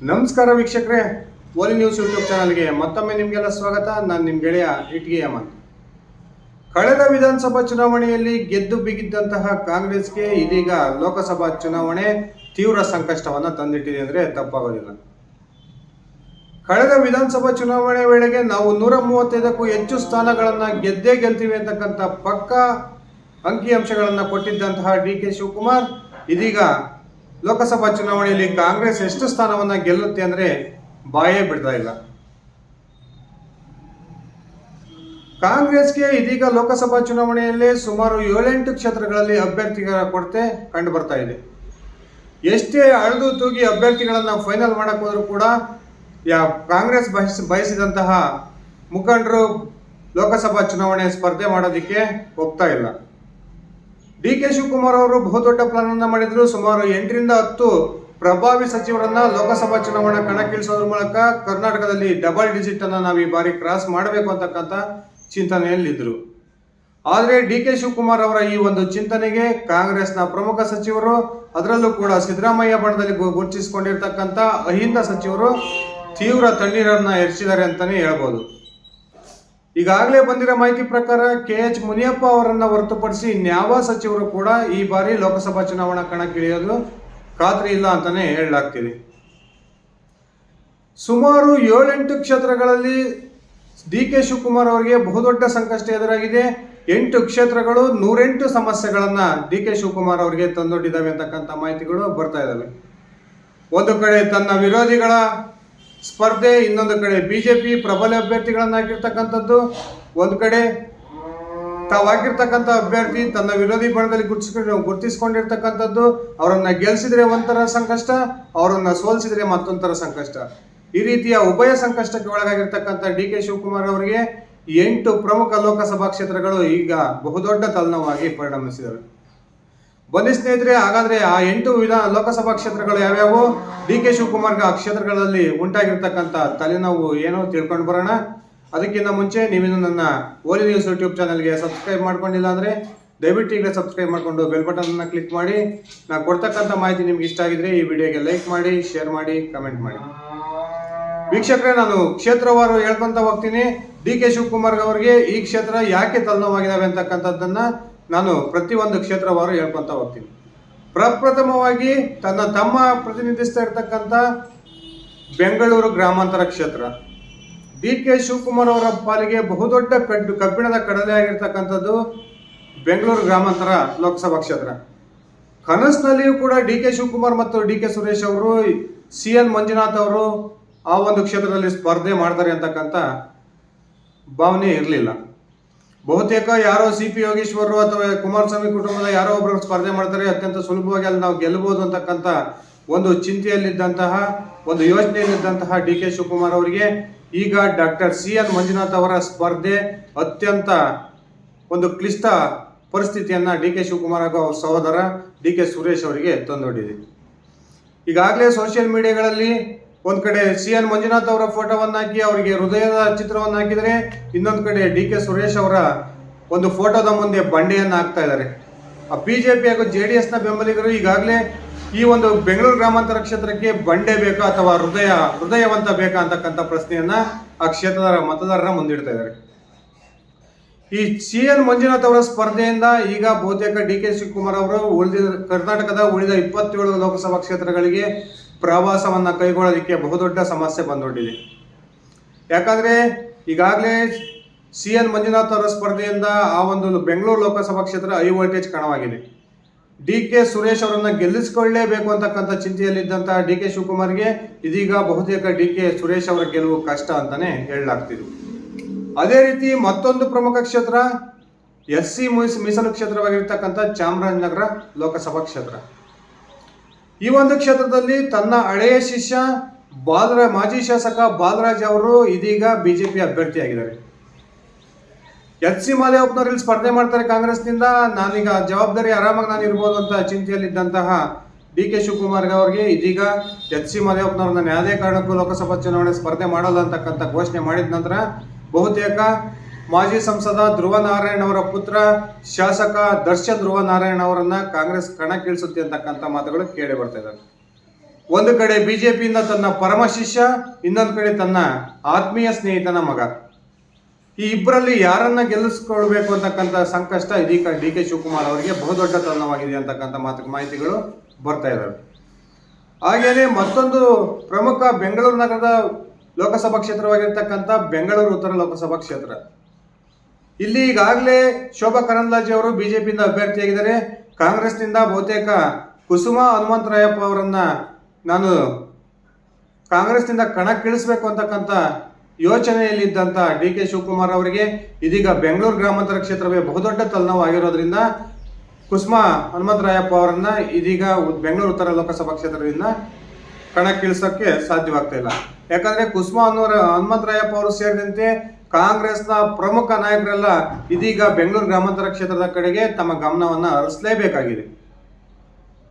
ನಮಸ್ಕಾರ ವೀಕ್ಷಕರೇ, ಓಲಿ news YouTube ಚಾನಲ್ಗೆ ಮತ್ತೊಮ್ಮೆ ನಿಮಗೆಲ್ಲ ಸ್ವಾಗತ. ನಾನು ನಿಮ್ಮ ಗೆಳೆಯ ಇಟ್ಗಿ ಹೇಮಂತ್. ಕಳೆದ ವಿಧಾನಸಭಾ ಚುನಾವಣೆಯಲ್ಲಿ ಗೆದ್ದು ಬಿಗಿದ್ದಂತಹ ಕಾಂಗ್ರೆಸ್ಗೆ ಇದೀಗ ಲೋಕಸಭಾ ಚುನಾವಣೆ ತೀವ್ರ ಸಂಕಷ್ಟವನ್ನು ತಂದಿಟ್ಟಿದೆ ಅಂದರೆ ತಪ್ಪಾಗೋದಿಲ್ಲ. ಕಳೆದ ವಿಧಾನಸಭಾ ಚುನಾವಣೆ ವೇಳೆಗೆ ನಾವು 135ಕ್ಕೂ ಹೆಚ್ಚು ಸ್ಥಾನಗಳನ್ನು ಗೆದ್ದೇ ಗೆಲ್ತೀವಿ ಅಂತಕ್ಕಂಥ ಪಕ್ಕಾ ಅಂಕಿಅಂಶಗಳನ್ನು ಕೊಟ್ಟಿದ್ದಂತಹ ಡಿ.ಕೆ. ಶಿವಕುಮಾರ್ ಇದೀಗ ಲೋಕಸಭಾ ಚುನಾವಣೆಯಲ್ಲಿ ಕಾಂಗ್ರೆಸ್ ಎಷ್ಟು ಸ್ಥಾನವನ್ನು ಗೆಲ್ಲುತ್ತೆ ಅಂದರೆ ಬಾಯೇ ಬಿಡ್ತಾ ಇಲ್ಲ. ಕಾಂಗ್ರೆಸ್ಗೆ ಇದೀಗ ಲೋಕಸಭಾ ಚುನಾವಣೆಯಲ್ಲಿ ಸುಮಾರು 7-8 ಕ್ಷೇತ್ರಗಳಲ್ಲಿ ಅಭ್ಯರ್ಥಿಗಳ ಕೊರತೆ ಕಂಡು ಬರ್ತಾ ಇದೆ. ಎಷ್ಟೇ ಅಳೆದು ತೂಗಿ ಅಭ್ಯರ್ಥಿಗಳನ್ನು ಫೈನಲ್ ಮಾಡಕ್ಕೆ ಹೋದರೂ ಕೂಡ ಕಾಂಗ್ರೆಸ್ ಬಯಸಿದಂತಹ ಮುಖಂಡರು ಲೋಕಸಭಾ ಚುನಾವಣೆ ಸ್ಪರ್ಧೆ ಮಾಡೋದಕ್ಕೆ ಒಪ್ತಾ ಇಲ್ಲ. ಡಿ.ಕೆ. ಶಿವಕುಮಾರ್ ಅವರು ಬಹುದೊಡ್ಡ ಪ್ಲಾನ್ ಅನ್ನು ಮಾಡಿದ್ರು. ಸುಮಾರು 8ರಿಂದ 10 ಪ್ರಭಾವಿ ಸಚಿವರನ್ನ ಲೋಕಸಭಾ ಚುನಾವಣಾ ಕಣಕ್ಕಿಳಿಸೋದ್ರ ಮೂಲಕ ಕರ್ನಾಟಕದಲ್ಲಿ ಡಬಲ್ ಡಿಜಿಟ್ ಅನ್ನ ನಾವು ಈ ಬಾರಿ ಕ್ರಾಸ್ ಮಾಡಬೇಕು ಅಂತಕ್ಕಂಥ ಚಿಂತನೆಯಲ್ಲಿದ್ದರು. ಆದರೆ ಡಿ.ಕೆ. ಶಿವಕುಮಾರ್ ಅವರ ಈ ಒಂದು ಚಿಂತನೆಗೆ ಕಾಂಗ್ರೆಸ್ನ ಪ್ರಮುಖ ಸಚಿವರು, ಅದರಲ್ಲೂ ಕೂಡ ಸಿದ್ದರಾಮಯ್ಯ ಬಣದಲ್ಲಿ ಗುರುತಿಸಿಕೊಂಡಿರ್ತಕ್ಕಂಥ ಅಹಿಂದ ಸಚಿವರು ತೀವ್ರ ತಣ್ಣೀರನ್ನ ಎರಚಿದ್ದಾರೆ ಅಂತಾನೆ ಹೇಳ್ಬೋದು. ಈಗಾಗಲೇ ಬಂದಿರೋ ಮಾಹಿತಿ ಪ್ರಕಾರ ಕೆ.ಎಚ್. ಮುನಿಯಪ್ಪ ಅವರನ್ನು ಹೊರತುಪಡಿಸಿ ಇನ್ಯಾವ ಸಚಿವರು ಕೂಡ ಈ ಬಾರಿ ಲೋಕಸಭಾ ಚುನಾವಣಾ ಕಣಕ್ಕಿಳಿಯೋದು ಖಾತ್ರಿ ಇಲ್ಲ ಅಂತಾನೆ ಹೇಳಲಾಗ್ತಿದೆ. ಸುಮಾರು 7-8 ಕ್ಷೇತ್ರಗಳಲ್ಲಿ ಡಿ.ಕೆ. ಶಿವಕುಮಾರ್ ಅವರಿಗೆ ಬಹುದೊಡ್ಡ ಸಂಕಷ್ಟ ಎದುರಾಗಿದೆ. 8 ಕ್ಷೇತ್ರಗಳು 108 ಸಮಸ್ಯೆಗಳನ್ನ ಡಿ.ಕೆ. ಶಿವಕುಮಾರ್ ಅವರಿಗೆ ತಂದೊಡ್ಡಿದ್ದಾವೆ ಅಂತಕ್ಕಂಥ ಮಾಹಿತಿಗಳು ಬರ್ತಾ ಇದ್ದಾವೆ. ಒಂದು ಕಡೆ ತನ್ನ ವಿರೋಧಿಗಳ ಸ್ಪರ್ಧೆ, ಇನ್ನೊಂದು ಕಡೆ ಬಿಜೆಪಿ ಪ್ರಬಲ ಅಭ್ಯರ್ಥಿಗಳನ್ನ ಹಾಕಿರ್ತಕ್ಕಂಥದ್ದು, ಒಂದು ಕಡೆ ತಾವಾಗಿರ್ತಕ್ಕಂಥ ಅಭ್ಯರ್ಥಿ ತನ್ನ ವಿರೋಧಿ ಬಣದಲ್ಲಿ ಗುರುತಿಸಿಕೊಂಡಿರ್ತಕ್ಕಂಥದ್ದು. ಅವರನ್ನ ಗೆಲ್ಲಿಸಿದ್ರೆ ಒಂಥರ ಸಂಕಷ್ಟ, ಅವರನ್ನ ಸೋಲಿಸಿದ್ರೆ ಮತ್ತೊಂಥರ ಸಂಕಷ್ಟ. ಈ ರೀತಿಯ ಉಭಯ ಸಂಕಷ್ಟಕ್ಕೆ ಒಳಗಾಗಿರ್ತಕ್ಕಂಥ ಡಿ.ಕೆ. ಶಿವಕುಮಾರ್ ಅವರಿಗೆ 8 ಪ್ರಮುಖ ಲೋಕಸಭಾ ಕ್ಷೇತ್ರಗಳು ಈಗ ಬಹುದೊಡ್ಡ ತಲೆನೋವಾಗಿ ಪರಿಣಮಿಸಿದವೆ. ಬನ್ನಿ ಸ್ನೇಹಿತರೆ, ಹಾಗಾದ್ರೆ ಆ 8 ಲೋಕಸಭಾ ಕ್ಷೇತ್ರಗಳು ಯಾವ್ಯಾವು, ಡಿ.ಕೆ. ಶಿವಕುಮಾರ್ಗೆ ಆ ಕ್ಷೇತ್ರಗಳಲ್ಲಿ ಉಂಟಾಗಿರ್ತಕ್ಕಂಥ ತಲೆನೋವು ಏನೋ ತಿಳ್ಕೊಂಡು ಬರೋಣ. ಅದಕ್ಕಿಂತ ಮುಂಚೆ ನೀವಿನ್ನು ನನ್ನ ಓಲಿ ನ್ಯೂಸ್ ಯೂಟ್ಯೂಬ್ ಚಾನಲ್ಗೆ ಸಬ್ಸ್ಕ್ರೈಬ್ ಮಾಡ್ಕೊಂಡಿಲ್ಲ ಅಂದರೆ ದಯವಿಟ್ಟು ಈಗಲೇ ಸಬ್ಸ್ಕ್ರೈಬ್ ಮಾಡಿಕೊಂಡು ಬೆಲ್ ಬಟನ್ನ ಕ್ಲಿಕ್ ಮಾಡಿ. ನಾನು ಕೊಡ್ತಕ್ಕಂಥ ಮಾಹಿತಿ ನಿಮ್ಗೆ ಇಷ್ಟ ಆಗಿದ್ರೆ ಈ ವಿಡಿಯೋಗೆ ಲೈಕ್ ಮಾಡಿ, ಶೇರ್ ಮಾಡಿ, ಕಮೆಂಟ್ ಮಾಡಿ. ವೀಕ್ಷಕರೇ, ನಾನು ಕ್ಷೇತ್ರವಾರು ಹೇಳ್ಕೊಂತ ಹೋಗ್ತೀನಿ. ಡಿ.ಕೆ. ಶಿವಕುಮಾರ್ ಅವರಿಗೆ ಈ ಕ್ಷೇತ್ರ ಯಾಕೆ ತಲೆನೋವಾಗಿದ್ದಾವೆ ಅಂತಕ್ಕಂಥದ್ದನ್ನ ನಾನು ಪ್ರತಿಯೊಂದು ಕ್ಷೇತ್ರವಾರು ಹೇಳ್ಕೊಂತ ಹೋಗ್ತೀನಿ. ಪ್ರಪ್ರಥಮವಾಗಿ ತನ್ನ ತಮ್ಮ ಪ್ರತಿನಿಧಿಸ್ತಾ ಇರ್ತಕ್ಕಂಥ ಬೆಂಗಳೂರು ಗ್ರಾಮಾಂತರ ಕ್ಷೇತ್ರ ಡಿ.ಕೆ. ಶಿವಕುಮಾರ್ ಅವರ ಪಾಲಿಗೆ ಬಹುದೊಡ್ಡ ಕಬ್ಬಿಣದ ಕಡಲೆ ಆಗಿರ್ತಕ್ಕಂಥದ್ದು ಬೆಂಗಳೂರು ಗ್ರಾಮಾಂತರ ಲೋಕಸಭಾ ಕ್ಷೇತ್ರ. ಕನಸಿನಲ್ಲಿಯೂ ಕೂಡ ಡಿ.ಕೆ. ಶಿವಕುಮಾರ್ ಮತ್ತು ಡಿ.ಕೆ. ಸುರೇಶ್ ಅವರು, ಸಿ.ಎನ್. ಮಂಜುನಾಥ್ ಅವರು ಆ ಒಂದು ಕ್ಷೇತ್ರದಲ್ಲಿ ಸ್ಪರ್ಧೆ ಮಾಡ್ತಾರೆ ಅಂತಕ್ಕಂಥ ಭಾವನೆ ಇರಲಿಲ್ಲ. ಬಹುತೇಕ ಯಾರೋ ಸಿ.ಪಿ. ಯೋಗೇಶ್ವರರು ಅಥವಾ ಕುಮಾರಸ್ವಾಮಿ ಕುಟುಂಬದ ಯಾರೋ ಒಬ್ಬರು ಸ್ಪರ್ಧೆ ಮಾಡ್ತಾರೆ, ಅತ್ಯಂತ ಸುಲಭವಾಗಿ ಅಲ್ಲಿ ನಾವು ಗೆಲ್ಲಬಹುದು ಅಂತಕ್ಕಂಥ ಒಂದು ಚಿಂತೆಯಲ್ಲಿದ್ದಂತಹ, ಒಂದು ಯೋಚನೆಯಲ್ಲಿದ್ದಂತಹ ಡಿ.ಕೆ. ಶಿವಕುಮಾರ್ ಅವರಿಗೆ ಈಗ ಡಾಕ್ಟರ್ ಸಿ.ಎನ್. ಮಂಜುನಾಥ್ ಅವರ ಸ್ಪರ್ಧೆ ಅತ್ಯಂತ ಒಂದು ಕ್ಲಿಷ್ಟ ಪರಿಸ್ಥಿತಿಯನ್ನ ಡಿ.ಕೆ. ಶಿವಕುಮಾರ್ ಹಾಗೂ ಅವರ ಸಹೋದರ ಡಿ.ಕೆ. ಸುರೇಶ್ ಅವರಿಗೆ ತಂದೊಡ್ಡಿದೆ. ಈಗಾಗಲೇ ಸೋಷಿಯಲ್ ಮೀಡಿಯಾಗಳಲ್ಲಿ ಒಂದು ಕಡೆ ಸಿ.ಎನ್. ಮಂಜುನಾಥ್ ಅವರ ಫೋಟೋವನ್ನು ಹಾಕಿ ಅವರಿಗೆ ಹೃದಯದ ಚಿತ್ರವನ್ನು ಹಾಕಿದರೆ, ಇನ್ನೊಂದು ಕಡೆ ಡಿ.ಕೆ. ಸುರೇಶ್ ಅವರ ಒಂದು ಫೋಟೋದ ಮುಂದೆ ಬಂಡೆಯನ್ನು ಹಾಕ್ತಾ ಇದ್ದಾರೆ. ಆ ಬಿಜೆಪಿ ಹಾಗೂ JDS ನ ಬೆಂಬಲಿಗರು ಈಗಾಗಲೇ ಈ ಒಂದು ಬೆಂಗಳೂರು ಗ್ರಾಮಾಂತರ ಕ್ಷೇತ್ರಕ್ಕೆ ಬಂಡೆ ಬೇಕಾ ಅಥವಾ ಹೃದಯವಂತ ಬೇಕಾ ಅಂತಕ್ಕಂಥ ಪ್ರಶ್ನೆಯನ್ನ ಆ ಕ್ಷೇತ್ರದ ಮತದಾರರ ಮುಂದಿಡ್ತಾ ಇದ್ದಾರೆ. ಈ ಸಿ.ಎನ್. ಮಂಜುನಾಥ್ ಅವರ ಸ್ಪರ್ಧೆಯಿಂದ ಈಗ ಬಹುತೇಕ ಡಿ.ಕೆ. ಶಿವಕುಮಾರ್ ಅವರು ಕರ್ನಾಟಕದ ಉಳಿದ 27 ಲೋಕಸಭಾ ಕ್ಷೇತ್ರಗಳಿಗೆ ಪ್ರವಾಸವನ್ನ ಕೈಗೊಳ್ಳೋದಕ್ಕೆ ಬಹುದೊಡ್ಡ ಸಮಸ್ಯೆ ಬಂದೊಡ್ಡಿದೆ. ಯಾಕಂದ್ರೆ ಈಗಾಗಲೇ ಸಿ.ಎನ್. ಮಂಜುನಾಥ್ ಅವರ ಸ್ಪರ್ಧೆಯಿಂದ ಆ ಒಂದು ಬೆಂಗಳೂರು ಲೋಕಸಭಾ ಕ್ಷೇತ್ರ ಹೈ ವೋಲ್ಟೇಜ್ ಕಣವಾಗಿದೆ. ಡಿ.ಕೆ. ಸುರೇಶ್ ಅವರನ್ನ ಗೆಲ್ಲಿಸಿಕೊಳ್ಳಲೇಬೇಕು ಅಂತಕ್ಕಂಥ ಚಿಂತೆಯಲ್ಲಿದ್ದಂತಹ ಡಿ.ಕೆ. ಶಿವಕುಮಾರ್ಗೆ ಇದೀಗ ಬಹುತೇಕ ಡಿ.ಕೆ. ಸುರೇಶ್ ಅವರ ಗೆಲುವು ಕಷ್ಟ ಅಂತಾನೆ ಹೇಳಲಾಗ್ತಿದೆ. ಅದೇ ರೀತಿ ಮತ್ತೊಂದು ಪ್ರಮುಖ ಕ್ಷೇತ್ರ SC ಮೀಸಲು ಕ್ಷೇತ್ರವಾಗಿರ್ತಕ್ಕಂಥ ಚಾಮರಾಜನಗರ ಲೋಕಸಭಾ ಕ್ಷೇತ್ರ. ಈ ಒಂದು ಕ್ಷೇತ್ರದಲ್ಲಿ ತನ್ನ ಹಳೆಯ ಶಿಷ್ಯ ಮಾಜಿ ಶಾಸಕ ಬಾಲರಾಜ್ ಅವರು ಇದೀಗ ಬಿಜೆಪಿ ಅಭ್ಯರ್ಥಿಯಾಗಿದ್ದಾರೆ. H.C. ಮಾದೇವಪ್ಪನವರು ಇಲ್ಲಿ ಸ್ಪರ್ಧೆ ಮಾಡ್ತಾರೆ ಕಾಂಗ್ರೆಸ್ನಿಂದ. ನಾನೀಗ ಜವಾಬ್ದಾರಿ ಆರಾಮಾಗಿ ನಾನು ಇರ್ಬೋದು ಅಂತ ಚಿಂತೆಯಲ್ಲಿದ್ದಂತಹ ಡಿ.ಕೆ. ಶಿವಕುಮಾರ್ ಅವರಿಗೆ ಇದೀಗ H.C. ಮಾದೇವಪ್ಪನವ್ರನ್ನ ಯಾವುದೇ ಕಾರಣಕ್ಕೂ ಲೋಕಸಭಾ ಚುನಾವಣೆ ಸ್ಪರ್ಧೆ ಮಾಡಲ್ಲ ಅಂತಕ್ಕಂಥ ಘೋಷಣೆ ಮಾಡಿದ ನಂತರ ಬಹುತೇಕ ಮಾಜಿ ಸಂಸದ ಧ್ರುವ ನಾರಾಯಣ್ ಅವರ ಪುತ್ರ ಶಾಸಕ ದರ್ಶನ್ ಧ್ರುವ ನಾರಾಯಣ್ ಅವರನ್ನ ಕಾಂಗ್ರೆಸ್ ಕಣಕ್ಕಿಳಿಸುತ್ತೆ ಅಂತಕ್ಕಂಥ ಮಾತುಗಳು ಕೇಳಿ ಬರ್ತಾ ಇದ್ದಾರೆ. ಒಂದು ಕಡೆ ಬಿಜೆಪಿಯಿಂದ ತನ್ನ ಪರಮ ಶಿಷ್ಯ, ಇನ್ನೊಂದು ಕಡೆ ತನ್ನ ಆತ್ಮೀಯ ಸ್ನೇಹಿತನ ಮಗ. ಈ ಇಬ್ಬರಲ್ಲಿ ಯಾರನ್ನ ಗೆಲ್ಲಿಸ್ಕೊಳ್ಬೇಕು ಅಂತಕ್ಕಂಥ ಸಂಕಷ್ಟ ಇದೀಗ ಡಿ ಕೆ ಶಿವಕುಮಾರ್ ಅವರಿಗೆ ಬಹುದೊಡ್ಡ ತಲ್ಲಣವಾಗಿದೆ ಅಂತಕ್ಕಂಥ ಮಾಹಿತಿಗಳು ಬರ್ತಾ ಇದ್ದಾವೆ. ಹಾಗೇನೆ ಮತ್ತೊಂದು ಪ್ರಮುಖ ಬೆಂಗಳೂರು ನಗರದ ಲೋಕಸಭಾ ಕ್ಷೇತ್ರವಾಗಿರ್ತಕ್ಕಂಥ ಬೆಂಗಳೂರು ಉತ್ತರ ಲೋಕಸಭಾ ಕ್ಷೇತ್ರ. ಇಲ್ಲಿ ಈಗಾಗಲೇ ಶೋಭಾ ಕರಂದ್ಲಾಜೆ ಅವರು ಬಿಜೆಪಿಯಿಂದ ಅಭ್ಯರ್ಥಿಯಾಗಿದ್ದಾರೆ. ಕಾಂಗ್ರೆಸ್ನಿಂದ ಬಹುತೇಕ ಕುಸುಮ ಹನುಮಂತರಾಯಪ್ಪ ಅವರನ್ನ ನಾನು ಕಾಂಗ್ರೆಸ್ನಿಂದ ಕಣಕ್ಕಿಳಿಸಬೇಕು ಅಂತಕ್ಕಂಥ ಯೋಚನೆಯಲ್ಲಿದ್ದಂಥ ಡಿ ಕೆ ಶಿವಕುಮಾರ್ ಅವರಿಗೆ ಇದೀಗ ಬೆಂಗಳೂರು ಗ್ರಾಮಾಂತರ ಕ್ಷೇತ್ರವೇ ಬಹುದೊಡ್ಡ ತಲೆನೋವು ಆಗಿರೋದ್ರಿಂದ ಕುಸುಮ ಹನುಮಂತರಾಯಪ್ಪ ಅವರನ್ನ ಇದೀಗ ಬೆಂಗಳೂರು ಉತ್ತರ ಲೋಕಸಭಾ ಕ್ಷೇತ್ರದಿಂದ ಕಣಕ್ಕಿಳಿಸೋಕ್ಕೆ ಸಾಧ್ಯವಾಗ್ತಾ ಇಲ್ಲ. ಯಾಕಂದ್ರೆ ಕುಸುಮ ಹನುಮಂತರಾಯಪ್ಪ ಅವರು ಸೇರಿದಂತೆ ಕಾಂಗ್ರೆಸ್ನ ಪ್ರಮುಖ ನಾಯಕರೆಲ್ಲ ಇದೀಗ ಬೆಂಗಳೂರು ಗ್ರಾಮಾಂತರ ಕ್ಷೇತ್ರದ ಕಡೆಗೆ ತಮ್ಮ ಗಮನವನ್ನ ಹರಿಸಲೇಬೇಕಾಗಿದೆ.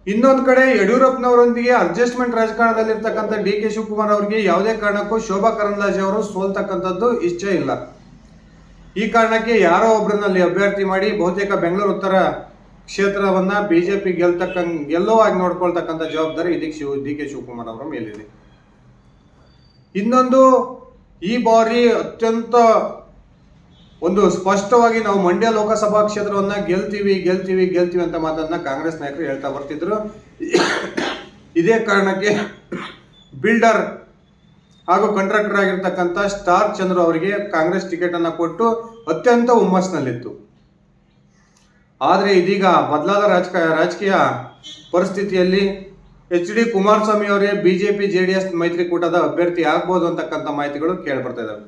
ಇನ್ನೊಂದು ಕಡೆ ಯಡಿಯೂರಪ್ಪನವರೊಂದಿಗೆ ಅಡ್ಜಸ್ಟ್ಮೆಂಟ್ ರಾಜಕಾರಣದಲ್ಲಿರ್ತಕ್ಕಂಥ ಡಿ ಕೆ ಶಿವಕುಮಾರ್ ಅವರಿಗೆ ಯಾವುದೇ ಕಾರಣಕ್ಕೂ ಶೋಭಾ ಕರಂದ್ಲಾಜೆ ಅವರು ಸೋಲ್ತಕ್ಕಂಥದ್ದು ಇಚ್ಛೆ ಇಲ್ಲ. ಈ ಕಾರಣಕ್ಕೆ ಯಾರೋ ಒಬ್ಬರನ್ನಲ್ಲಿ ಅಭ್ಯರ್ಥಿ ಮಾಡಿ ಬಹುತೇಕ ಬೆಂಗಳೂರು ಉತ್ತರ ಕ್ಷೇತ್ರವನ್ನ ಬಿಜೆಪಿ ಗೆಲ್ಲುವಾಗಿ ನೋಡ್ಕೊಳ್ತಕ್ಕಂಥ ಜವಾಬ್ದಾರಿ ಇದೀಗ ಡಿ ಕೆ ಶಿವಕುಮಾರ್ ಅವರ ಮೇಲಿದೆ. ಇನ್ನೊಂದು, ಈ ಬಾರಿ ಅತ್ಯಂತ ಒಂದು ಸ್ಪಷ್ಟವಾಗಿ ನಾವು ಮಂಡ್ಯ ಲೋಕಸಭಾ ಕ್ಷೇತ್ರವನ್ನ ಗೆಲ್ತೀವಿ ಅಂತ ಮಾತನ್ನ ಕಾಂಗ್ರೆಸ್ ನಾಯಕರು ಹೇಳ್ತಾ ಬರ್ತಿದ್ರು. ಇದೇ ಕಾರಣಕ್ಕೆ ಬಿಲ್ಡರ್ ಹಾಗೂ ಕಾಂಟ್ರಾಕ್ಟರ್ ಆಗಿರ್ತಕ್ಕಂಥ ಸ್ಟಾರ್ ಚಂದ್ರು ಅವರಿಗೆ ಕಾಂಗ್ರೆಸ್ ಟಿಕೆಟ್ ಅನ್ನ ಕೊಟ್ಟು ಅತ್ಯಂತ ಹುಮ್ಮಸ್ನಲ್ಲಿತ್ತು. ಆದರೆ ಇದೀಗ ಬದಲಾದ ರಾಜಕೀಯ ಪರಿಸ್ಥಿತಿಯಲ್ಲಿ HD ಕುಮಾರಸ್ವಾಮಿ ಅವರೇ ಬಿಜೆಪಿ JDS ಮೈತ್ರಿಕೂಟದ ಅಭ್ಯರ್ಥಿ ಆಗ್ಬೋದು ಅಂತಕ್ಕಂಥ ಮಾಹಿತಿಗಳು ಕೇಳ್ಬರ್ತಾ ಇದ್ದಾವೆ.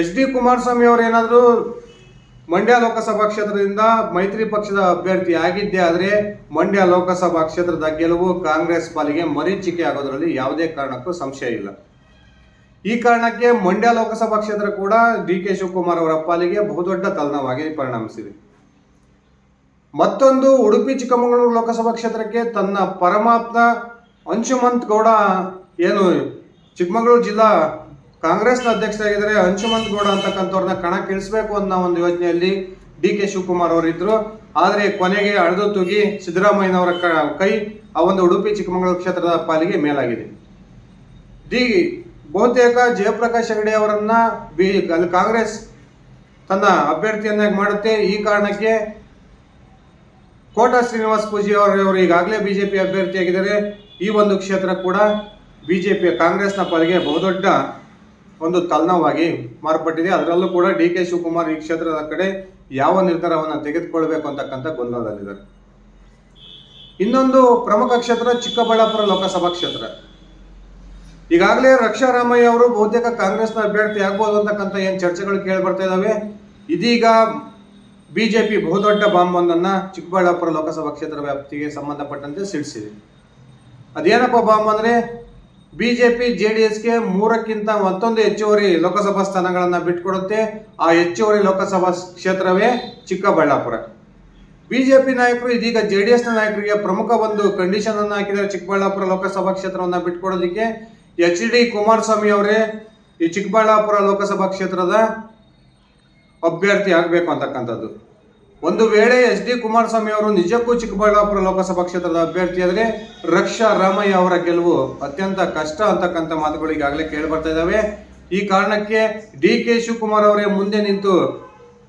HD ಕುಮಾರಸ್ವಾಮಿ ಅವರೇನಾದರೂ ಮಂಡ್ಯ ಲೋಕಸಭಾ ಕ್ಷೇತ್ರದಿಂದ ಮೈತ್ರಿ ಪಕ್ಷದ ಅಭ್ಯರ್ಥಿ ಆಗಿದ್ದೇ ಆದರೆ ಮಂಡ್ಯ ಲೋಕಸಭಾ ಕ್ಷೇತ್ರದ ಗೆಲುವು ಕಾಂಗ್ರೆಸ್ ಪಾಲಿಗೆ ಮರೀಚಿಕೆ ಆಗೋದ್ರಲ್ಲಿ ಯಾವುದೇ ಕಾರಣಕ್ಕೂ ಸಂಶಯ ಇಲ್ಲ. ಈ ಕಾರಣಕ್ಕೆ ಮಂಡ್ಯ ಲೋಕಸಭಾ ಕ್ಷೇತ್ರ ಕೂಡ ಡಿ ಕೆ ಶಿವಕುಮಾರ್ ಅವರ ಪಾಲಿಗೆ ಬಹುದೊಡ್ಡ ತಲೆನೋವಾಗಿ ಪರಿಣಮಿಸಿದೆ. ಮತ್ತೊಂದು, ಉಡುಪಿ ಚಿಕ್ಕಮಗಳೂರು ಲೋಕಸಭಾ ಕ್ಷೇತ್ರಕ್ಕೆ ತನ್ನ ಪರಮಾತ್ಮ ಅಂಶುಮಂತ್ ಗೌಡ ಏನು ಚಿಕ್ಕಮಗಳೂರು ಜಿಲ್ಲಾ ಕಾಂಗ್ರೆಸ್ನ ಅಧ್ಯಕ್ಷರಾಗಿದ್ದಾರೆ, ಅಂಶುಮಂತ್ ಗೌಡ ಅಂತಕ್ಕಂಥವ್ರನ್ನ ಕಣಕ್ಕಿಳಿಸಬೇಕು ಅನ್ನೋ ಒಂದು ಯೋಚನೆಯಲ್ಲಿ ಡಿ ಕೆ ಶಿವಕುಮಾರ್ ಅವರಿದ್ರು. ಆದರೆ ಕೊನೆಗೆ ಅಳೆದು ತೂಗಿ ಸಿದ್ದರಾಮಯ್ಯನವರ ಕೈ ಆ ಒಂದು ಉಡುಪಿ ಚಿಕ್ಕಮಗಳೂರು ಕ್ಷೇತ್ರದ ಪಾಲಿಗೆ ಮೇಲಾಗಿದೆ. ಬಹುತೇಕ ಜಯಪ್ರಕಾಶ್ ಹೆಗಡೆ ಅವರನ್ನ ಕಾಂಗ್ರೆಸ್ ತನ್ನ ಅಭ್ಯರ್ಥಿಯನ್ನಾಗಿ ಮಾಡುತ್ತೆ. ಈ ಕಾರಣಕ್ಕೆ ಕೋಟಾ ಶ್ರೀನಿವಾಸ್ ಪೂಜಿ ಅವರು ಈಗಾಗಲೇ ಬಿಜೆಪಿ ಅಭ್ಯರ್ಥಿಯಾಗಿದ್ದಾರೆ. ಈ ಒಂದು ಕ್ಷೇತ್ರ ಕೂಡ ಬಿಜೆಪಿ ಕಾಂಗ್ರೆಸ್ನ ಪಾಲಿಗೆ ಬಹುದೊಡ್ಡ ಒಂದು ತಲೆನೋವಾಗಿ ಮಾರ್ಪಟ್ಟಿದೆ. ಅದರಲ್ಲೂ ಕೂಡ ಡಿ ಕೆ ಶಿವಕುಮಾರ್ ಈ ಕ್ಷೇತ್ರದ ಕಡೆ ಯಾವ ನಿರ್ಧಾರವನ್ನು ತೆಗೆದುಕೊಳ್ಬೇಕು ಅಂತಕ್ಕಂಥ ಗೊಂದಲದಲ್ಲಿದ್ದಾರೆ. ಇನ್ನೊಂದು ಪ್ರಮುಖ ಕ್ಷೇತ್ರ ಚಿಕ್ಕಬಳ್ಳಾಪುರ ಲೋಕಸಭಾ ಕ್ಷೇತ್ರ. ಈಗಾಗಲೇ ರಕ್ಷಾ ರಾಮಯ್ಯ ಅವರು ಬಹುತೇಕ ಕಾಂಗ್ರೆಸ್ನ ಅಭ್ಯರ್ಥಿ ಆಗ್ಬೋದು ಅಂತಕ್ಕಂಥ ಏನು ಚರ್ಚೆಗಳು ಕೇಳಿ ಬರ್ತಾ ಇದಾವೆ. ಇದೀಗ ಬಿಜೆಪಿ ಬಹುದೊಡ್ಡ ಬಾಂಬ್ ಒಂದನ್ನ ಚಿಕ್ಕಬಳ್ಳಾಪುರ ಲೋಕಸಭಾ ಕ್ಷೇತ್ರ ವ್ಯಾಪ್ತಿಗೆ ಸಂಬಂಧಪಟ್ಟಂತೆ ಸಿಡಿಸಿದೆ. ಅದೇನಪ್ಪ ಬಾಂಬ್ ಅಂದ್ರೆ, ಬಿಜೆಪಿ JDSಗೆ 3ಕ್ಕಿಂತ ಮತ್ತೊಂದು ಹೆಚ್ಚುವರಿ ಲೋಕಸಭಾ ಸ್ಥಾನಗಳನ್ನ ಬಿಟ್ಕೊಡುತ್ತೆ. ಆ ಹೆಚ್ಚುವರಿ ಲೋಕಸಭಾ ಕ್ಷೇತ್ರವೇ ಚಿಕ್ಕಬಳ್ಳಾಪುರ. ಬಿಜೆಪಿ ನಾಯಕರು ಇದೀಗ JDSನ ನಾಯಕರಿಗೆ ಪ್ರಮುಖ ಒಂದು ಕಂಡೀಷನ್ ಅನ್ನು ಹಾಕಿದ್ದಾರೆ. ಚಿಕ್ಕಬಳ್ಳಾಪುರ ಲೋಕಸಭಾ ಕ್ಷೇತ್ರವನ್ನ ಬಿಟ್ಕೊಡೋದಕ್ಕೆ HD ಕುಮಾರಸ್ವಾಮಿ ಅವರೇ ಈ ಚಿಕ್ಕಬಳ್ಳಾಪುರ ಲೋಕಸಭಾ ಕ್ಷೇತ್ರದ ಅಭ್ಯರ್ಥಿ ಆಗಬೇಕು ಅಂತಕ್ಕಂಥದ್ದು. ಒಂದು ವೇಳೆ HD ಕುಮಾರಸ್ವಾಮಿ ಅವರು ನಿಜಕ್ಕೂ ಚಿಕ್ಕಬಳ್ಳಾಪುರ ಲೋಕಸಭಾ ಕ್ಷೇತ್ರದ ಅಭ್ಯರ್ಥಿ ಆದರೆ ರಕ್ಷಾ ರಾಮಯ್ಯ ಅವರ ಗೆಲುವು ಅತ್ಯಂತ ಕಷ್ಟ ಅಂತಕ್ಕಂಥ ಮಾತುಗಳು ಈಗಾಗಲೇ ಕೇಳಿ ಬರ್ತಾ ಇದ್ದಾವೆ. ಈ ಕಾರಣಕ್ಕೆ ಡಿ ಕೆ ಶಿವಕುಮಾರ್ ಅವರೇ ಮುಂದೆ ನಿಂತು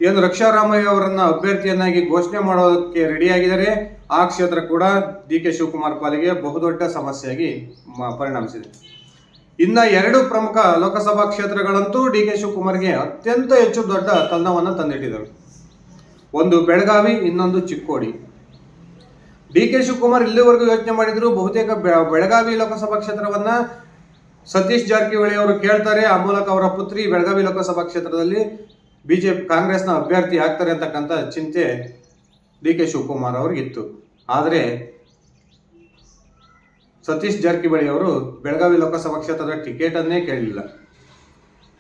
ಏನು ರಕ್ಷಾ ರಾಮಯ್ಯ ಅವರನ್ನ ಅಭ್ಯರ್ಥಿಯನ್ನಾಗಿ ಘೋಷಣೆ ಮಾಡೋದಕ್ಕೆ ರೆಡಿಯಾಗಿದ್ದಾರೆ. ಆ ಕ್ಷೇತ್ರ ಕೂಡ ಡಿ ಕೆ ಶಿವಕುಮಾರ್ ಪಾಲಿಗೆ ಬಹುದೊಡ್ಡ ಸಮಸ್ಯೆಯಾಗಿ ಪರಿಣಮಿಸಿದೆ. ಇನ್ನ 2 ಪ್ರಮುಖ ಲೋಕಸಭಾ ಕ್ಷೇತ್ರಗಳಂತೂ ಡಿ ಕೆ ಶಿವಕುಮಾರ್ಗೆ ಅತ್ಯಂತ ಹೆಚ್ಚು ದೊಡ್ಡ ತಲೆನೋವನ್ನು ತಂದಿಟ್ಟಿದರು. ಒಂದು ಬೆಳಗಾವಿ, ಇನ್ನೊಂದು ಚಿಕ್ಕೋಡಿ. ಡಿ ಕೆ ಶಿವಕುಮಾರ್ ಇಲ್ಲಿವರೆಗೂ ಯೋಚನೆ ಮಾಡಿದ್ರು ಬಹುತೇಕ ಬೆಳಗಾವಿ ಲೋಕಸಭಾ ಕ್ಷೇತ್ರವನ್ನ ಸತೀಶ್ ಜಾರಕಿಹೊಳಿ ಅವರು ಕೇಳ್ತಾರೆ. ಆ ಮೂಲಕ ಅವರ ಪುತ್ರಿ ಬೆಳಗಾವಿ ಲೋಕಸಭಾ ಕ್ಷೇತ್ರದಲ್ಲಿ ಬಿಜೆಪಿ ಕಾಂಗ್ರೆಸ್ನ ಅಭ್ಯರ್ಥಿ ಆಗ್ತಾರೆ ಅಂತಕ್ಕಂಥ ಚಿಂತೆ ಡಿ ಕೆ ಶಿವಕುಮಾರ್ ಅವ್ರಿಗಿತ್ತು. ಆದರೆ ಸತೀಶ್ ಜಾರಕಿಹೊಳಿ ಅವರು ಬೆಳಗಾವಿ ಲೋಕಸಭಾ ಕ್ಷೇತ್ರದ ಟಿಕೆಟ್ ಅನ್ನೇ ಕೇಳಲಿಲ್ಲ.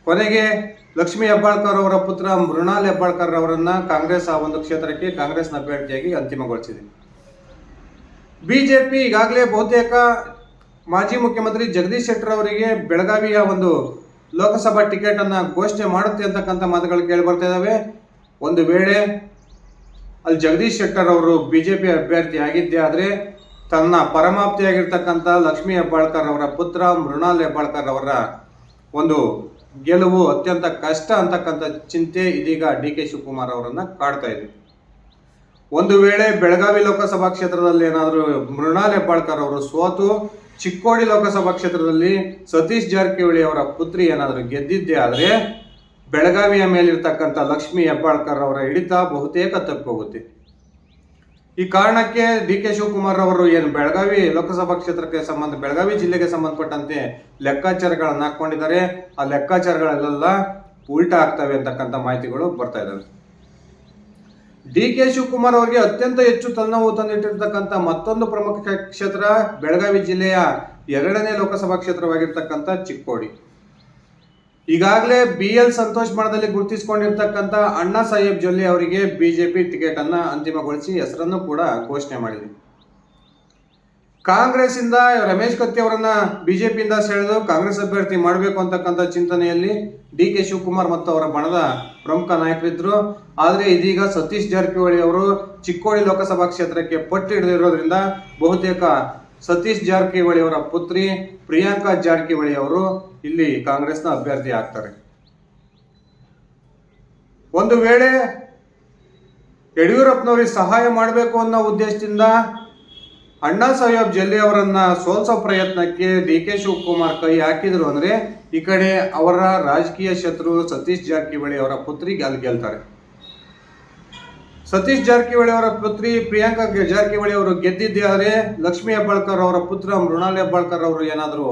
ಕೊನೆಗೆ ಲಕ್ಷ್ಮೀ ಹೆಬ್ಬಾಳ್ಕರ್ ಅವರ ಪುತ್ರ ಮೃಣಾಲ್ ಹೆಬ್ಬಾಳ್ಕರ್ ಅವರನ್ನ ಕಾಂಗ್ರೆಸ್ ಆ ಒಂದು ಕ್ಷೇತ್ರಕ್ಕೆ ಕಾಂಗ್ರೆಸ್ನ ಅಭ್ಯರ್ಥಿಯಾಗಿ ಅಂತಿಮಗೊಳಿಸಿದೆ. ಬಿಜೆಪಿ ಈಗಾಗಲೇ ಬಹುತೇಕ ಮಾಜಿ ಮುಖ್ಯಮಂತ್ರಿ ಜಗದೀಶ್ ಶೆಟ್ಟರ್ ಅವರಿಗೆ ಬೆಳಗಾವಿಯ ಒಂದು ಲೋಕಸಭಾ ಟಿಕೆಟ್ ಅನ್ನ ಘೋಷಣೆ ಮಾಡುತ್ತೆ ಅಂತಕ್ಕಂಥ ಮಾತುಗಳು ಕೇಳಿ ಬರ್ತಾ ಇದ್ದಾವೆ. ಒಂದು ವೇಳೆ ಅಲ್ಲಿ ಜಗದೀಶ್ ಶೆಟ್ಟರ್ ಅವರು ಬಿಜೆಪಿ ಅಭ್ಯರ್ಥಿ ಆಗಿದ್ದೇ ಆದರೆ ತನ್ನ ಪರಮಾಪ್ತಿಯಾಗಿರ್ತಕ್ಕಂಥ ಲಕ್ಷ್ಮೀ ಹೆಬ್ಬಾಳ್ಕರ್ ಅವರ ಪುತ್ರ ಮೃಣಾಲ್ ಹೆಬ್ಬಾಳ್ಕರ್ ಅವರ ಒಂದು ಗೆಲುವು ಅತ್ಯಂತ ಕಷ್ಟ ಅಂತಕ್ಕಂಥ ಚಿಂತೆ ಇದೀಗ ಡಿ ಕೆ ಶಿವಕುಮಾರ್ ಅವರನ್ನ ಕಾಡ್ತಾ ಇದೆ. ಒಂದು ವೇಳೆ ಬೆಳಗಾವಿ ಲೋಕಸಭಾ ಕ್ಷೇತ್ರದಲ್ಲಿ ಏನಾದರೂ ಮೃಣಾಲ್ ಹೆಬ್ಬಾಳ್ಕರ್ ಅವರು ಸೋತು ಚಿಕ್ಕೋಡಿ ಲೋಕಸಭಾ ಕ್ಷೇತ್ರದಲ್ಲಿ ಸತೀಶ್ ಜಾರಕಿಹೊಳಿ ಅವರ ಪುತ್ರಿ ಏನಾದರೂ ಗೆದ್ದಿದ್ದೇ ಆದರೆ ಬೆಳಗಾವಿಯ ಮೇಲಿರ್ತಕ್ಕಂಥ ಲಕ್ಷ್ಮೀ ಹೆಬ್ಬಾಳ್ಕರ್ ಅವರ ಹಿಡಿತ ಬಹುತೇಕ ತಪ್ಪೋಗುತ್ತೆ. ಈ ಕಾರಣಕ್ಕೆ ಡಿ ಕೆ ಶಿವಕುಮಾರ್ ಅವರು ಏನು ಬೆಳಗಾವಿ ಲೋಕಸಭಾ ಕ್ಷೇತ್ರಕ್ಕೆ ಬೆಳಗಾವಿ ಜಿಲ್ಲೆಗೆ ಸಂಬಂಧಪಟ್ಟಂತೆ ಲೆಕ್ಕಾಚಾರಗಳನ್ನು ಹಾಕೊಂಡಿದ್ದಾರೆ. ಆ ಲೆಕ್ಕಾಚಾರಗಳೆಲ್ಲ ಉಲ್ಟಾ ಆಗ್ತವೆ ಅಂತಕ್ಕಂಥ ಮಾಹಿತಿಗಳು ಬರ್ತಾ ಇದ್ದಾವೆ. ಡಿ ಕೆ ಶಿವಕುಮಾರ್ ಅವರಿಗೆ ಅತ್ಯಂತ ಹೆಚ್ಚು ತಲೆನೋವು ತಂದಿಟ್ಟಿರ್ತಕ್ಕಂಥ ಮತ್ತೊಂದು ಪ್ರಮುಖ ಕ್ಷೇತ್ರ ಬೆಳಗಾವಿ ಜಿಲ್ಲೆಯ 2ನೇ ಲೋಕಸಭಾ ಕ್ಷೇತ್ರವಾಗಿರ್ತಕ್ಕಂಥ ಚಿಕ್ಕೋಡಿ. ಈಗಾಗಲೇ BL ಸಂತೋಷ್ ಮಠದಲ್ಲಿ ಗುರುತಿಸಿಕೊಂಡಿರ್ತಕ್ಕಂಥ ಅಣ್ಣಾ ಸಾಹೇಬ್ ಜೊಲ್ಲೆ ಅವರಿಗೆ ಬಿಜೆಪಿ ಟಿಕೆಟ್ ಅನ್ನ ಅಂತಿಮಗೊಳಿಸಿ ಹೆಸರನ್ನು ಕೂಡ ಘೋಷಣೆ ಮಾಡಿದೆ. ಕಾಂಗ್ರೆಸ್ ಇಂದ ರಮೇಶ್ ಕತ್ತಿ ಅವರನ್ನ ಬಿಜೆಪಿಯಿಂದ ಸೆಳೆದು ಕಾಂಗ್ರೆಸ್ ಅಭ್ಯರ್ಥಿ ಮಾಡಬೇಕು ಅಂತಕ್ಕಂಥ ಚಿಂತನೆಯಲ್ಲಿ ಡಿ ಕೆ ಶಿವಕುಮಾರ್ ಮತ್ತು ಅವರ ಬಣದ ಪ್ರಮುಖ ನಾಯಕರಿದ್ರು. ಆದರೆ ಇದೀಗ ಸತೀಶ್ ಜಾರಕಿಹೊಳಿ ಅವರು ಚಿಕ್ಕೋಡಿ ಲೋಕಸಭಾ ಕ್ಷೇತ್ರಕ್ಕೆ ಪಟ್ಟು ಹಿಡಿದಿರೋದ್ರಿಂದ ಬಹುತೇಕ ಸತೀಶ್ ಜಾರಕಿಹೊಳಿ ಅವರ ಪುತ್ರಿ ಪ್ರಿಯಾಂಕಾ ಜಾರಕಿಹೊಳಿ ಅವರು ಇಲ್ಲಿ ಕಾಂಗ್ರೆಸ್ನ ಅಭ್ಯರ್ಥಿ ಆಗ್ತಾರೆ. ಒಂದು ವೇಳೆ ಯಡಿಯೂರಪ್ಪನವರಿಗೆ ಸಹಾಯ ಮಾಡಬೇಕು ಅನ್ನೋ ಉದ್ದೇಶದಿಂದ ಅಣ್ಣಾ ಸಾಹೇಬ್ ಜೊಲ್ಲೆ ಅವರನ್ನ ಸೋಲ್ಸೋ ಪ್ರಯತ್ನಕ್ಕೆ ಡಿ ಕೆ ಶಿವಕುಮಾರ್ ಕೈ ಹಾಕಿದ್ರು ಅಂದ್ರೆ ಈ ಕಡೆ ಅವರ ರಾಜಕೀಯ ಶತ್ರು ಸತೀಶ್ ಜಾರಕಿಹೊಳಿ ಅವರ ಪುತ್ರಿ ಗೆಲ್ತಾರೆ. ಸತೀಶ್ ಜಾರಕಿಹೊಳಿ ಅವರ ಪುತ್ರಿ ಪ್ರಿಯಾಂಕಾ ಜಾರಕಿಹೊಳಿ ಅವರು ಗೆದ್ದಿದ್ದೇ ಆದರೆ ಲಕ್ಷ್ಮೀ ಹೆಬ್ಬಾಳ್ಕರ್ ಅವರ ಪುತ್ರ ಮೃಣಾಲ್ ಹೆಬ್ಬಾಳ್ಕರ್ ಅವರು ಏನಾದರೂ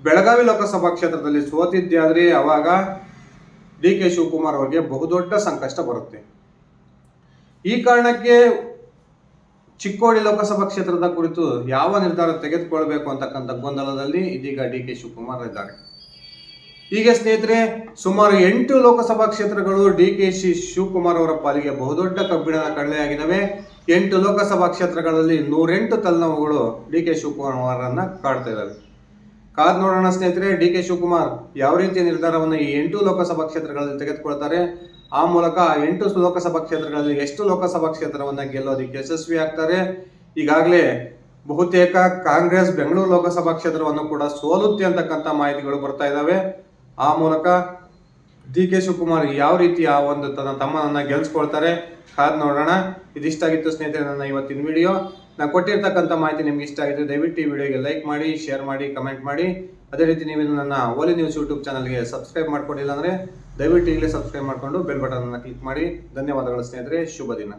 ಬೆಳಗಾವಿ ಲೋಕಸಭಾ ಕ್ಷೇತ್ರದಲ್ಲಿ ಸೋತಿದ್ದೇ ಆದರೆ ಅವಾಗ ಡಿ ಕೆ ಶಿವಕುಮಾರ್ ಅವರಿಗೆ ಬಹುದೊಡ್ಡ ಸಂಕಷ್ಟ ಬರುತ್ತೆ. ಈ ಕಾರಣಕ್ಕೆ ಚಿಕ್ಕೋಡಿ ಲೋಕಸಭಾ ಕ್ಷೇತ್ರದ ಕುರಿತು ಯಾವ ನಿರ್ಧಾರ ತೆಗೆದುಕೊಳ್ಬೇಕು ಅಂತಕ್ಕಂಥ ಗೊಂದಲದಲ್ಲಿ ಇದೀಗ ಡಿ ಕೆ ಶಿವಕುಮಾರ್ ಇದ್ದಾರೆ. ಹೀಗೆ ಸ್ನೇಹಿತರೆ, ಸುಮಾರು 8 ಲೋಕಸಭಾ ಕ್ಷೇತ್ರಗಳು ಡಿ ಕೆ ಶಿವಕುಮಾರ್ ಅವರ ಪಾಲಿಗೆ ಬಹುದೊಡ್ಡ ಕಬ್ಬಿಣದ ಕಡಲೆಯಾಗಿದ್ದಾವೆ. 8 ಲೋಕಸಭಾ ಕ್ಷೇತ್ರಗಳಲ್ಲಿ 108 ತಲೆನೋವುಗಳು ಡಿ ಕೆ ಶಿವಕುಮಾರ್ ಅವರನ್ನ ಕಾಡ್ತಾ ಇದ್ದಾವೆ. ಕಾದ್ ನೋಡೋಣ ಸ್ನೇಹಿತರೆ, ಡಿ ಕೆ ಶಿವಕುಮಾರ್ ಯಾವ ರೀತಿಯ ನಿರ್ಧಾರವನ್ನು ಈ 8 ಲೋಕಸಭಾ ಕ್ಷೇತ್ರಗಳಲ್ಲಿ ತೆಗೆದುಕೊಳ್ತಾರೆ. ಆ ಮೂಲಕ 8 ಲೋಕಸಭಾ ಕ್ಷೇತ್ರಗಳಲ್ಲಿ ಎಷ್ಟು ಲೋಕಸಭಾ ಕ್ಷೇತ್ರವನ್ನ ಗೆಲ್ಲೋದಕ್ಕೆ ಯಶಸ್ವಿ ಆಗ್ತಾರೆ. ಈಗಾಗಲೇ ಬಹುತೇಕ ಕಾಂಗ್ರೆಸ್ ಬೆಂಗಳೂರು ಲೋಕಸಭಾ ಕ್ಷೇತ್ರವನ್ನು ಕೂಡ ಸೋಲುತ್ತೆ ಅಂತಕ್ಕಂಥ ಮಾಹಿತಿಗಳು ಬರ್ತಾ ಇದ್ದಾವೆ. ಆ ಮೂಲಕ ಡಿ ಕೆ ಶಿವಕುಮಾರ್ ಯಾವ ರೀತಿ ಆ ಒಂದು ತಮ್ಮನನ್ನ ಗೆಲ್ಸ್ಕೊಳ್ತಾರೆ ಕಾದ್ ನೋಡೋಣ. ಇದಿಷ್ಟಾಗಿತ್ತು ಸ್ನೇಹಿತರೆ ನನ್ನ ಇವತ್ತಿನ ವಿಡಿಯೋ. ನಾನು ಕೊಟ್ಟಿರ್ತಕ್ಕಂಥ ಮಾಹಿತಿ ನಿಮ್ಗೆ ಇಷ್ಟ ಆಗಿದ್ರೆ ದಯವಿಟ್ಟು ಈ ವಿಡಿಯೋಗೆ ಲೈಕ್ ಮಾಡಿ, ಶೇರ್ ಮಾಡಿ, ಕಮೆಂಟ್ ಮಾಡಿ. ಅದೇ ರೀತಿ ನೀವು ನನ್ನ ಓಲಿ ನ್ಯೂಸ್ ಯೂಟ್ಯೂಬ್ ಚಾನಲ್ಗೆ ಸಬ್ಸ್ಕ್ರೈಬ್ ಮಾಡ್ಕೊಂಡಿಲ್ಲ ಅಂದರೆ ದಯವಿಟ್ಟು ಈಗಲೇ ಸಬ್ಸ್ಕ್ರೈಬ್ ಮಾಡಿಕೊಂಡು ಬೆಲ್ ಬಟನ್ ಅನ್ನು ಕ್ಲಿಕ್ ಮಾಡಿ. ಧನ್ಯವಾದಗಳು ಸ್ನೇಹಿತರೆ, ಶುಭ ದಿನ.